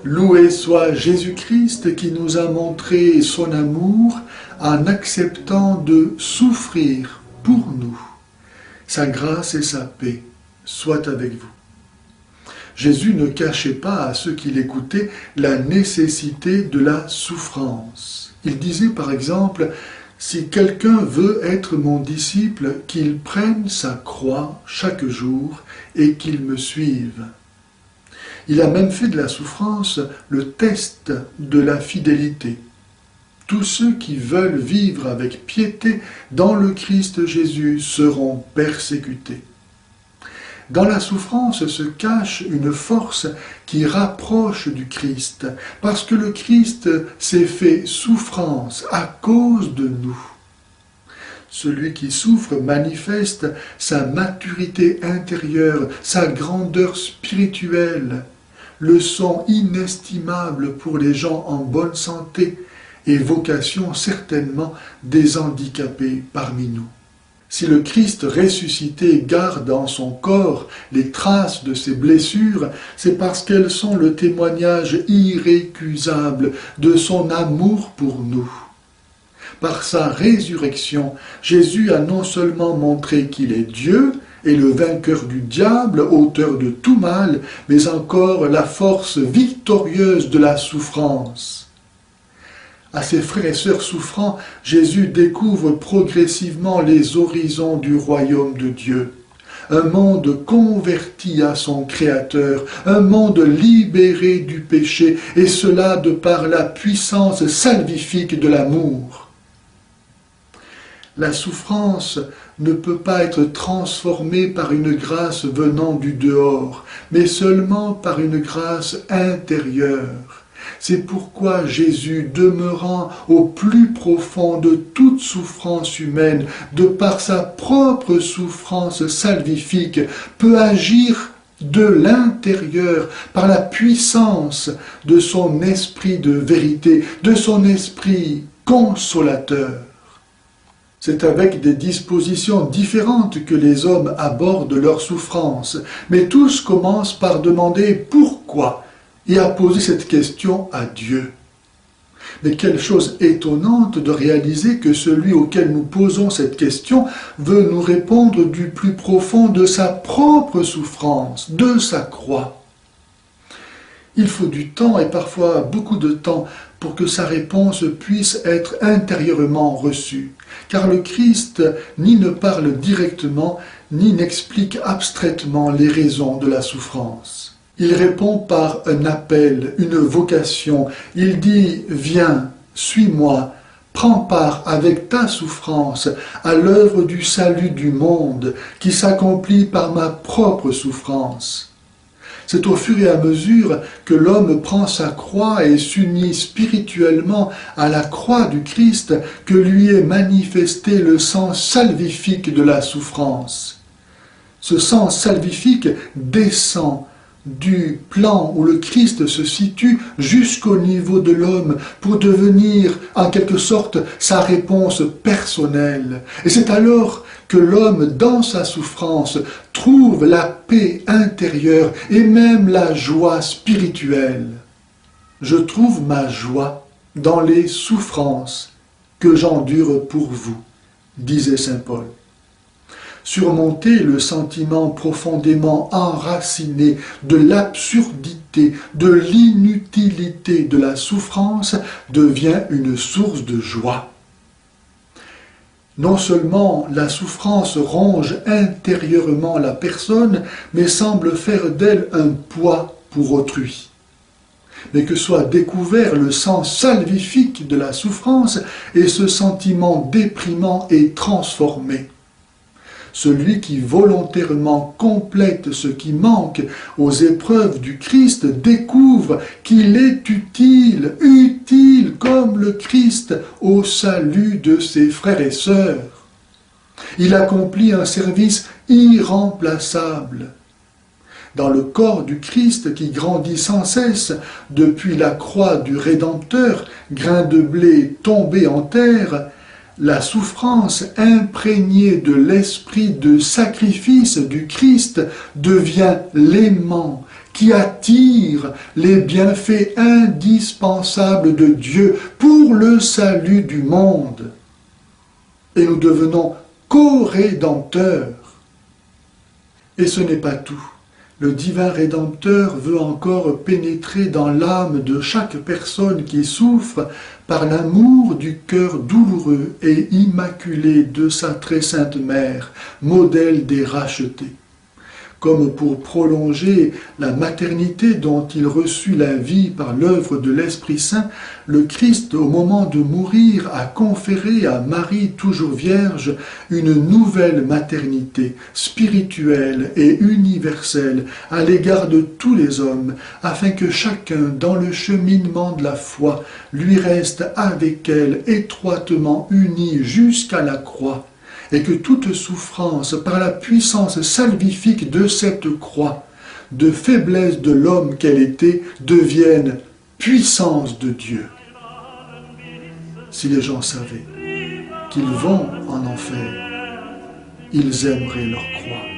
Loué soit Jésus-Christ qui nous a montré son amour en acceptant de souffrir pour nous. Sa grâce et sa paix soient avec vous. Jésus ne cachait pas à ceux qui l'écoutaient la nécessité de la souffrance. Il disait par exemple, « Si quelqu'un veut être mon disciple, qu'il prenne sa croix chaque jour et qu'il me suive. » Il a même fait de la souffrance le test de la fidélité. Tous ceux qui veulent vivre avec piété dans le Christ Jésus seront persécutés. Dans la souffrance se cache une force qui rapproche du Christ, parce que le Christ s'est fait souffrance à cause de nous. Celui qui souffre manifeste sa maturité intérieure, sa grandeur spirituelle, leçon inestimable pour les gens en bonne santé et vocation certainement des handicapés parmi nous. Si le Christ ressuscité garde en son corps les traces de ses blessures, c'est parce qu'elles sont le témoignage irrécusable de son amour pour nous. Par sa résurrection, Jésus a non seulement montré qu'il est Dieu et le vainqueur du diable, auteur de tout mal, mais encore la force victorieuse de la souffrance. À ses frères et sœurs souffrants, Jésus découvre progressivement les horizons du royaume de Dieu. Un monde converti à son Créateur, un monde libéré du péché, et cela de par la puissance salvifique de l'amour. La souffrance ne peut pas être transformée par une grâce venant du dehors, mais seulement par une grâce intérieure. C'est pourquoi Jésus, demeurant au plus profond de toute souffrance humaine, de par sa propre souffrance salvifique, peut agir de l'intérieur par la puissance de son esprit de vérité, de son esprit consolateur. C'est avec des dispositions différentes que les hommes abordent leur souffrance, mais tous commencent par demander pourquoi et à poser cette question à Dieu. Mais quelle chose étonnante de réaliser que celui auquel nous posons cette question veut nous répondre du plus profond de sa propre souffrance, de sa croix. Il faut du temps et parfois beaucoup de temps pour que sa réponse puisse être intérieurement reçue. Car le Christ ni ne parle directement, ni n'explique abstraitement les raisons de la souffrance. Il répond par un appel, une vocation. Il dit « Viens, suis-moi, prends part avec ta souffrance à l'œuvre du salut du monde qui s'accomplit par ma propre souffrance. » C'est au fur et à mesure que l'homme prend sa croix et s'unit spirituellement à la croix du Christ que lui est manifesté le sens salvifique de la souffrance. Ce sens salvifique descend du plan où le Christ se situe jusqu'au niveau de l'homme pour devenir en quelque sorte sa réponse personnelle. Et c'est alors que l'homme dans sa souffrance trouve la paix intérieure et même la joie spirituelle. Je trouve ma joie dans les souffrances que j'endure pour vous, disait saint Paul. Surmonter le sentiment profondément enraciné de l'absurdité, de l'inutilité de la souffrance devient une source de joie. Non seulement la souffrance ronge intérieurement la personne, mais semble faire d'elle un poids pour autrui. Mais que soit découvert le sens salvifique de la souffrance et ce sentiment déprimant est transformé. Celui qui volontairement complète ce qui manque aux épreuves du Christ découvre qu'il est utile comme le Christ au salut de ses frères et sœurs. Il accomplit un service irremplaçable. Dans le corps du Christ qui grandit sans cesse depuis la croix du Rédempteur, grain de blé tombé en terre, la souffrance imprégnée de l'esprit de sacrifice du Christ devient l'aimant qui attire les bienfaits indispensables de Dieu pour le salut du monde. Et nous devenons co-rédempteurs. Et ce n'est pas tout. Le divin Rédempteur veut encore pénétrer dans l'âme de chaque personne qui souffre par l'amour du cœur douloureux et immaculé de sa très sainte mère, modèle des rachetés. Comme pour prolonger la maternité dont il reçut la vie par l'œuvre de l'Esprit Saint, le Christ, au moment de mourir, a conféré à Marie, toujours vierge, une nouvelle maternité, spirituelle et universelle, à l'égard de tous les hommes, afin que chacun, dans le cheminement de la foi, lui reste avec elle étroitement uni jusqu'à la croix, et que toute souffrance, par la puissance salvifique de cette croix, de faiblesse de l'homme qu'elle était, devienne puissance de Dieu. Si les gens savaient qu'ils vont en enfer, ils aimeraient leur croix.